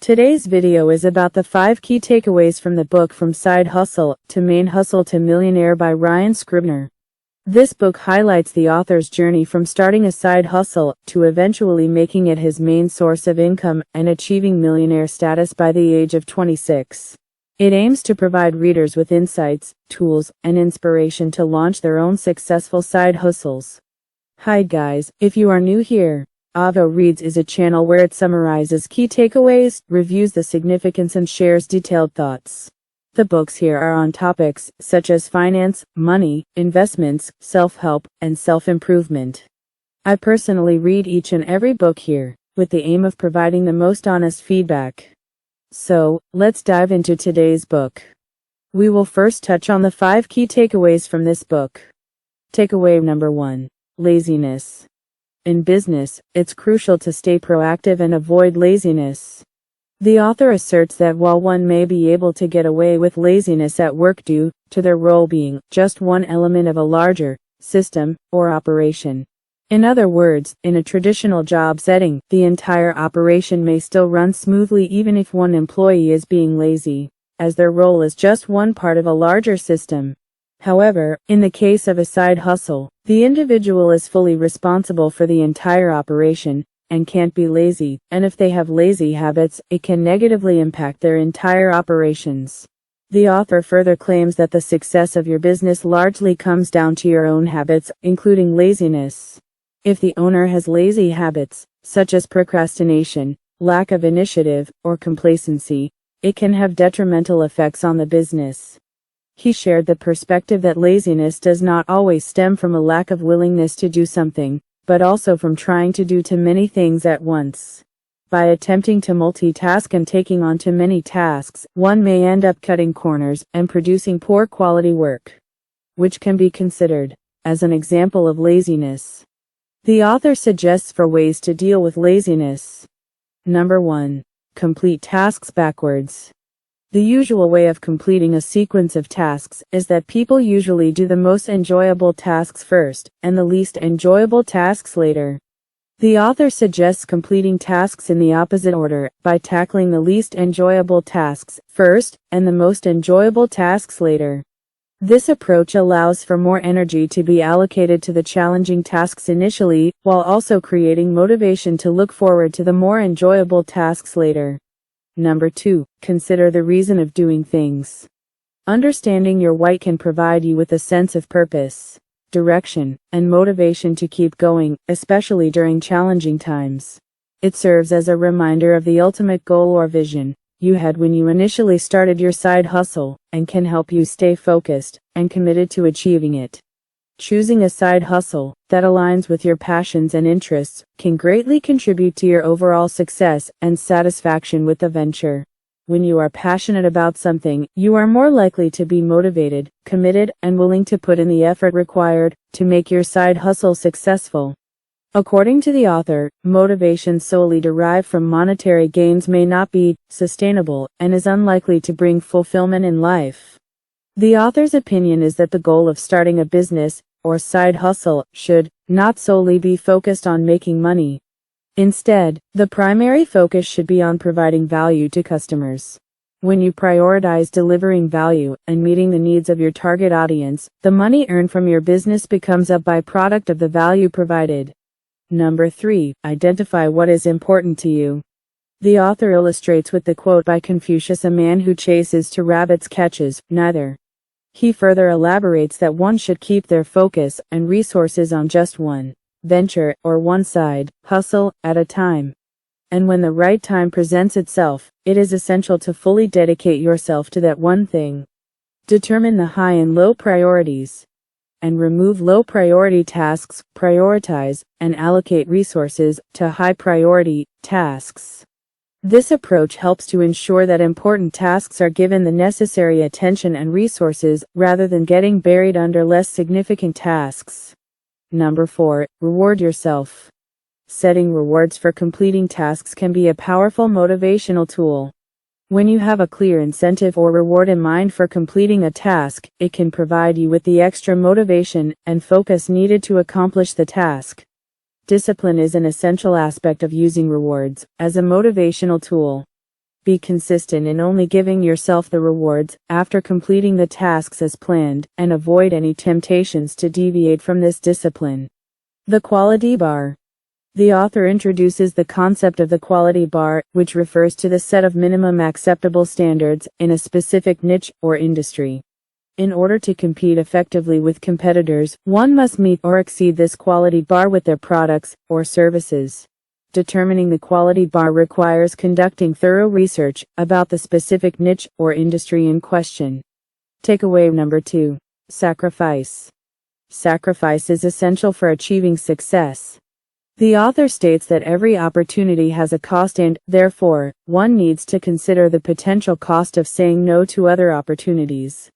Today's video is about the 5 key takeaways from the book From Side Hustle to Main Hustle to Millionaire by Ryan Scribner. This book highlights the author's journey from starting a side hustle to eventually making it his main source of income and achieving millionaire status by the age of 26. It aims to provide readers with insights, tools, and inspiration to launch their own successful side hustles. Hi guys, if you are new here, AvoReads is a channel where it summarizes key takeaways, reviews the significance, and shares detailed thoughts. The books here are on topics such as finance, money, investments, self-help, and self-improvement. I personally read each and every book here, with the aim of providing the most honest feedback. So, let's dive into today's book. We will first touch on the 5 key takeaways from this book. Takeaway number 1. Laziness. In business, it's crucial to stay proactive and avoid laziness. The author asserts that while one may be able to get away with laziness at work due to their role being just one element of a larger system or operation. In other words, in a traditional job setting, the entire operation may still run smoothly even if one employee is being lazy, as their role is just one part of a larger system. However, in the case of a side hustle, the individual is fully responsible for the entire operation and can't be lazy, and if they have lazy habits, it can negatively impact their entire operations. The author further claims that the success of your business largely comes down to your own habits, including laziness. If the owner has lazy habits, such as procrastination, lack of initiative, or complacency, it can have detrimental effects on the business. He shared the perspective that laziness does not always stem from a lack of willingness to do something, but also from trying to do too many things at once. By attempting to multitask and taking on too many tasks, one may end up cutting corners and producing poor quality work, which can be considered as an example of laziness. The author suggests 4 ways to deal with laziness. Number 1. Complete tasks backwards. The usual way of completing a sequence of tasks is that people usually do the most enjoyable tasks first, and the least enjoyable tasks later. The author suggests completing tasks in the opposite order, by tackling the least enjoyable tasks first, and the most enjoyable tasks later. This approach allows for more energy to be allocated to the challenging tasks initially, while also creating motivation to look forward to the more enjoyable tasks later. Number 2. Consider the reason of doing things. Understanding your why can provide you with a sense of purpose, direction, and motivation to keep going, especially during challenging times. It serves as a reminder of the ultimate goal or vision you had when you initially started your side hustle, and can help you stay focused and committed to achieving it. Choosing a side hustle that aligns with your passions and interests can greatly contribute to your overall success and satisfaction with the venture. When you are passionate about something, you are more likely to be motivated, committed, and willing to put in the effort required to make your side hustle successful. According to the author, motivation solely derived from monetary gains may not be sustainable and is unlikely to bring fulfillment in life. The author's opinion is that the goal of starting a business or side hustle should not solely be focused on making money. Instead, the primary focus should be on providing value to customers. When you prioritize delivering value and meeting the needs of your target audience, the money earned from your business becomes a byproduct of the value provided. Number 3. Identify what is important to you. The author illustrates with the quote by Confucius, "A man who chases 2 rabbits catches neither." He further elaborates that one should keep their focus and resources on just one venture or one side hustle at a time. And when the right time presents itself, it is essential to fully dedicate yourself to that one thing. Determine the high and low priorities, and remove low priority tasks. Prioritize and allocate resources to high priority tasks. This approach helps to ensure that important tasks are given the necessary attention and resources, rather than getting buried under less significant tasks. Number 4. Reward yourself. Setting rewards for completing tasks can be a powerful motivational tool. When you have a clear incentive or reward in mind for completing a task, it can provide you with the extra motivation and focus needed to accomplish the task. Discipline is an essential aspect of using rewards as a motivational tool. Be consistent in only giving yourself the rewards after completing the tasks as planned, and avoid any temptations to deviate from this discipline. The quality bar. The author introduces the concept of the quality bar, which refers to the set of minimum acceptable standards in a specific niche or industry. In order to compete effectively with competitors, one must meet or exceed this quality bar with their products or services. Determining the quality bar requires conducting thorough research about the specific niche or industry in question. Takeaway number 2. Sacrifice. Sacrifice is essential for achieving success. The author states that every opportunity has a cost and, therefore, one needs to consider the potential cost of saying no to other opportunities.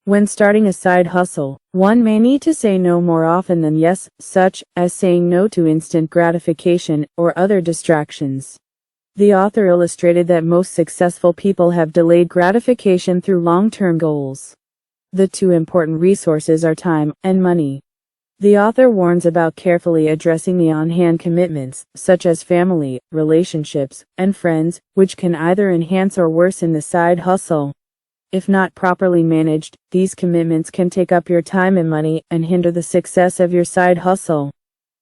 When starting a side hustle, one may need to say no more often than yes, such as saying no to instant gratification or other distractions. The author illustrated that most successful people have delayed gratification through long-term goals. The two important resources are time and money. The author warns about carefully addressing the on-hand commitments, such as family, relationships, and friends, which can either enhance or worsen the side hustle. If not properly managed, these commitments can take up your time and money and hinder the success of your side hustle.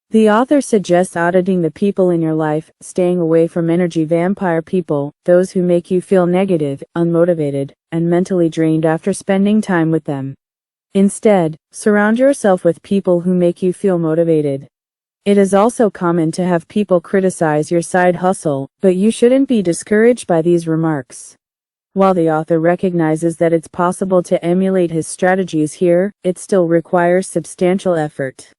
The author suggests auditing the people in your life, staying away from energy vampire people, those who make you feel negative, unmotivated, and mentally drained after spending time with them. Instead, surround yourself with people who make you feel motivated. It is also common to have people criticize your side hustle, but you shouldn't be discouraged by these remarks. While the author recognizes that it's possible to emulate his strategies here, it still requires substantial effort.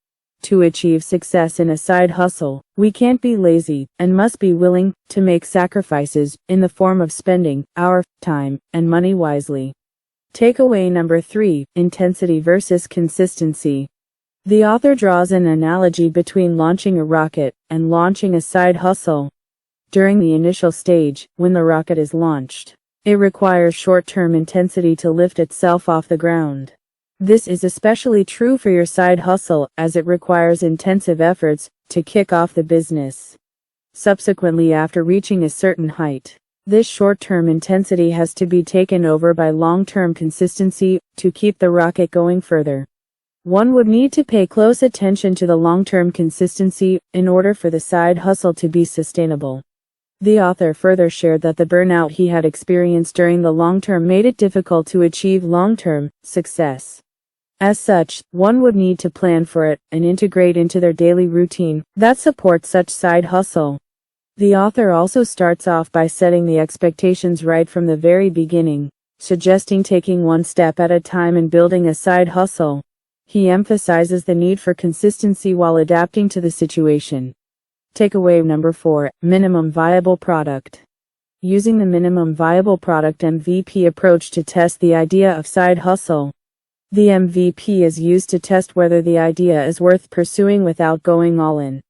To achieve success in a side hustle, we can't be lazy, and must be willing to make sacrifices in the form of spending our time and money wisely. Takeaway number 3, intensity versus consistency. The author draws an analogy between launching a rocket and launching a side hustle. During the initial stage, when the rocket is launched, it requires short-term intensity to lift itself off the ground. This is especially true for your side hustle, as it requires intensive efforts to kick off the business. Subsequently, after reaching a certain height, this short-term intensity has to be taken over by long-term consistency to keep the rocket going further. One would need to pay close attention to the long-term consistency in order for the side hustle to be sustainable. The author further shared that the burnout he had experienced during the long term made it difficult to achieve long-term success. As such, one would need to plan for it and integrate into their daily routine that supports such side hustle. The author also starts off by setting the expectations right from the very beginning, suggesting taking one step at a time and building a side hustle. He emphasizes the need for consistency while adapting to the situation. Takeaway number 4, minimum viable product. Using the minimum viable product MVP approach to test the idea of side hustle. The MVP is used to test whether the idea is worth pursuing without going all in.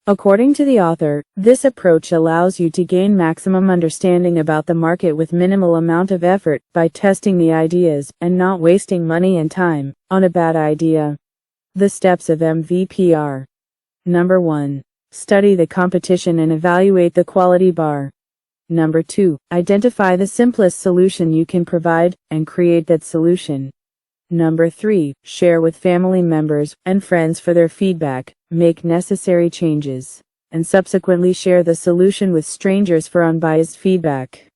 According to the author, this approach allows you to gain maximum understanding about the market with minimal amount of effort by testing the ideas and not wasting money and time on a bad idea. The steps of MVP are: Number 1. Study the competition and evaluate the quality bar. Number 2. Identify the simplest solution you can provide and create that solution. Number 3. Share with family members and friends for their feedback, make necessary changes, and subsequently share the solution with strangers for unbiased feedback.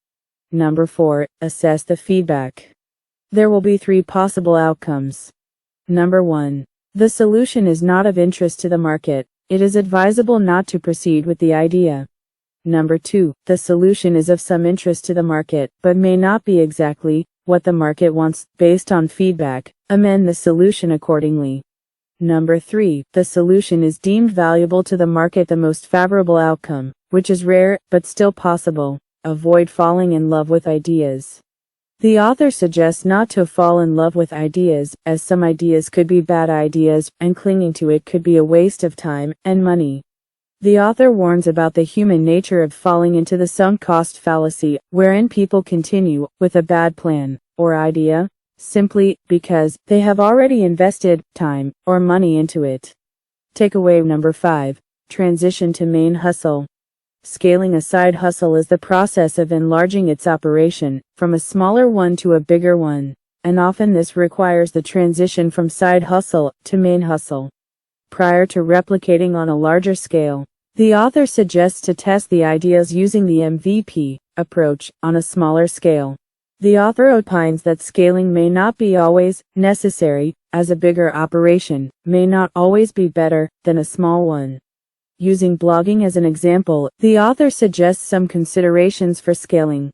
Number 4. Assess the feedback. There will be 3 possible outcomes. Number 1. The solution is not of interest to the market. It is advisable not to proceed with the idea. Number 2. The solution is of some interest to the market, but may not be exactly what the market wants. Based on feedback, amend the solution accordingly. Number 3. The solution is deemed valuable to the market, the most favorable outcome, which is rare, but still possible. Avoid falling in love with ideas. The author suggests not to fall in love with ideas, as some ideas could be bad ideas, and clinging to it could be a waste of time and money. The author warns about the human nature of falling into the sunk cost fallacy, wherein people continue with a bad plan or idea simply because they have already invested time or money into it. Takeaway number 5. Transition to main hustle. Scaling a side hustle is the process of enlarging its operation, from a smaller one to a bigger one, and often this requires the transition from side hustle to main hustle. Prior to replicating on a larger scale, the author suggests to test the ideas using the MVP approach on a smaller scale. The author opines that scaling may not be always necessary, as a bigger operation may not always be better than a small one. Using blogging as an example, the author suggests some considerations for scaling.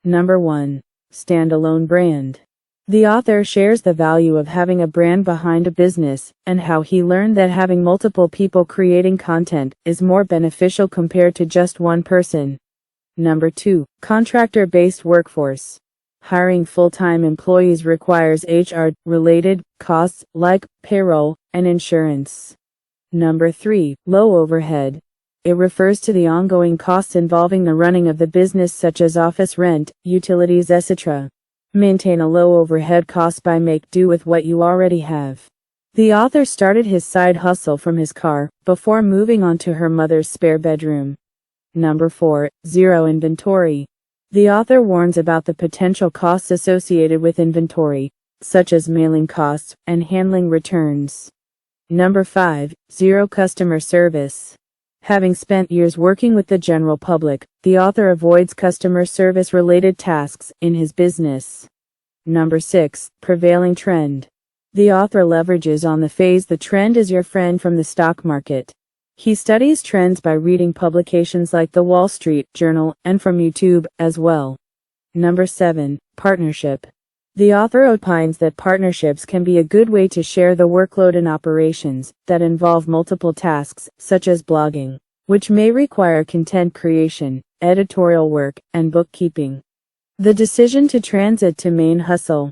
Number 1. Standalone brand. The author shares the value of having a brand behind a business, and how he learned that having multiple people creating content is more beneficial compared to just one person. Number 2. Contractor-based workforce. Hiring full-time employees requires HR-related costs like payroll and insurance. Number 3. Low overhead. It refers to the ongoing costs involving the running of the business such as office rent, utilities, etc. Maintain a low overhead cost by make do with what you already have. The author started his side hustle from his car, before moving on to her mother's spare bedroom. Number 4. Zero inventory. The author warns about the potential costs associated with inventory, such as mailing costs and handling returns. Number 5. Zero customer service. Having spent years working with the general public, the author avoids customer service-related tasks in his business. Number 6. Prevailing trend. The author leverages on the phrase "the trend is your friend" from the stock market. He studies trends by reading publications like the Wall Street Journal and from YouTube as well. Number 7. Partnership. The author opines that partnerships can be a good way to share the workload in operations that involve multiple tasks, such as blogging, which may require content creation, editorial work, and bookkeeping. The decision to transit to main hustle.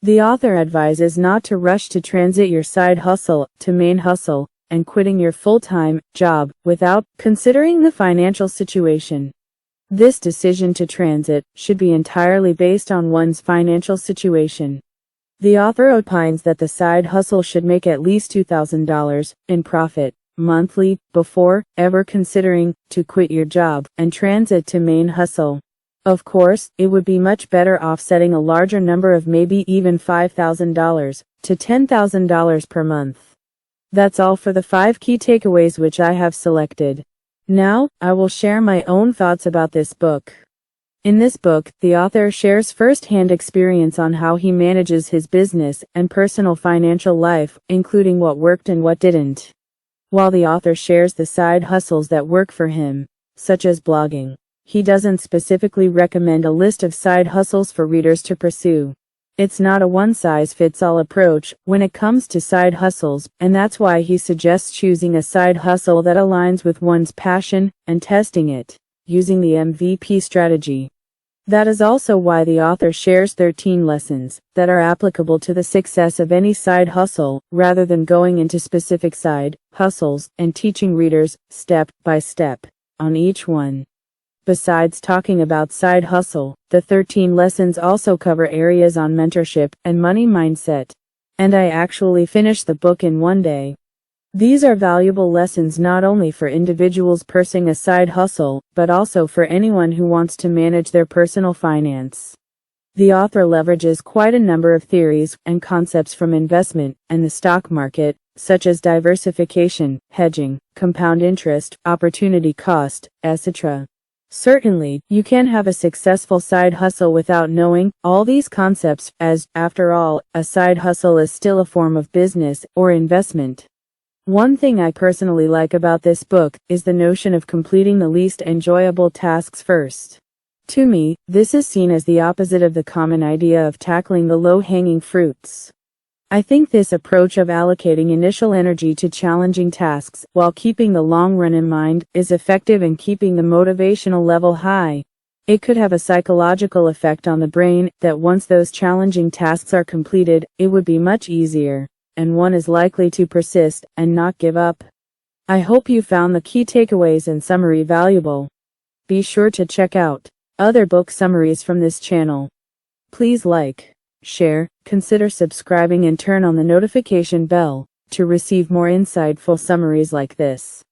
The author advises not to rush to transit your side hustle to main hustle, and quitting your full-time job without considering the financial situation. This decision to transit should be entirely based on one's financial situation. The author opines that the side hustle should make at least $2,000 in profit monthly before ever considering to quit your job and transit to main hustle. Of course, it would be much better offsetting a larger number of maybe even $5,000 to $10,000 per month. That's all for the 5 key takeaways which I have selected. Now, I will share my own thoughts about this book. In this book, the author shares first-hand experience on how he manages his business and personal financial life, including what worked and what didn't. While the author shares the side hustles that work for him, such as blogging, he doesn't specifically recommend a list of side hustles for readers to pursue. It's not a one-size-fits-all approach when it comes to side hustles, and that's why he suggests choosing a side hustle that aligns with one's passion and testing it, using the MVP strategy. That is also why the author shares 13 lessons that are applicable to the success of any side hustle, rather than going into specific side hustles and teaching readers step by step on each one. Besides talking about side hustle, the 13 lessons also cover areas on mentorship and money mindset. And I actually finished the book in one day. These are valuable lessons not only for individuals pursuing a side hustle, but also for anyone who wants to manage their personal finance. The author leverages quite a number of theories and concepts from investment and the stock market, such as diversification, hedging, compound interest, opportunity cost, etc. Certainly, you can have a successful side hustle without knowing all these concepts, as, after all, a side hustle is still a form of business or investment. One thing I personally like about this book is the notion of completing the least enjoyable tasks first. To me, this is seen as the opposite of the common idea of tackling the low-hanging fruits. I think this approach of allocating initial energy to challenging tasks while keeping the long run in mind is effective in keeping the motivational level high. It could have a psychological effect on the brain that once those challenging tasks are completed, it would be much easier, and one is likely to persist and not give up. I hope you found the key takeaways and summary valuable. Be sure to check out other book summaries from this channel. Please like, share, consider subscribing and turn on the notification bell to receive more insightful summaries like this.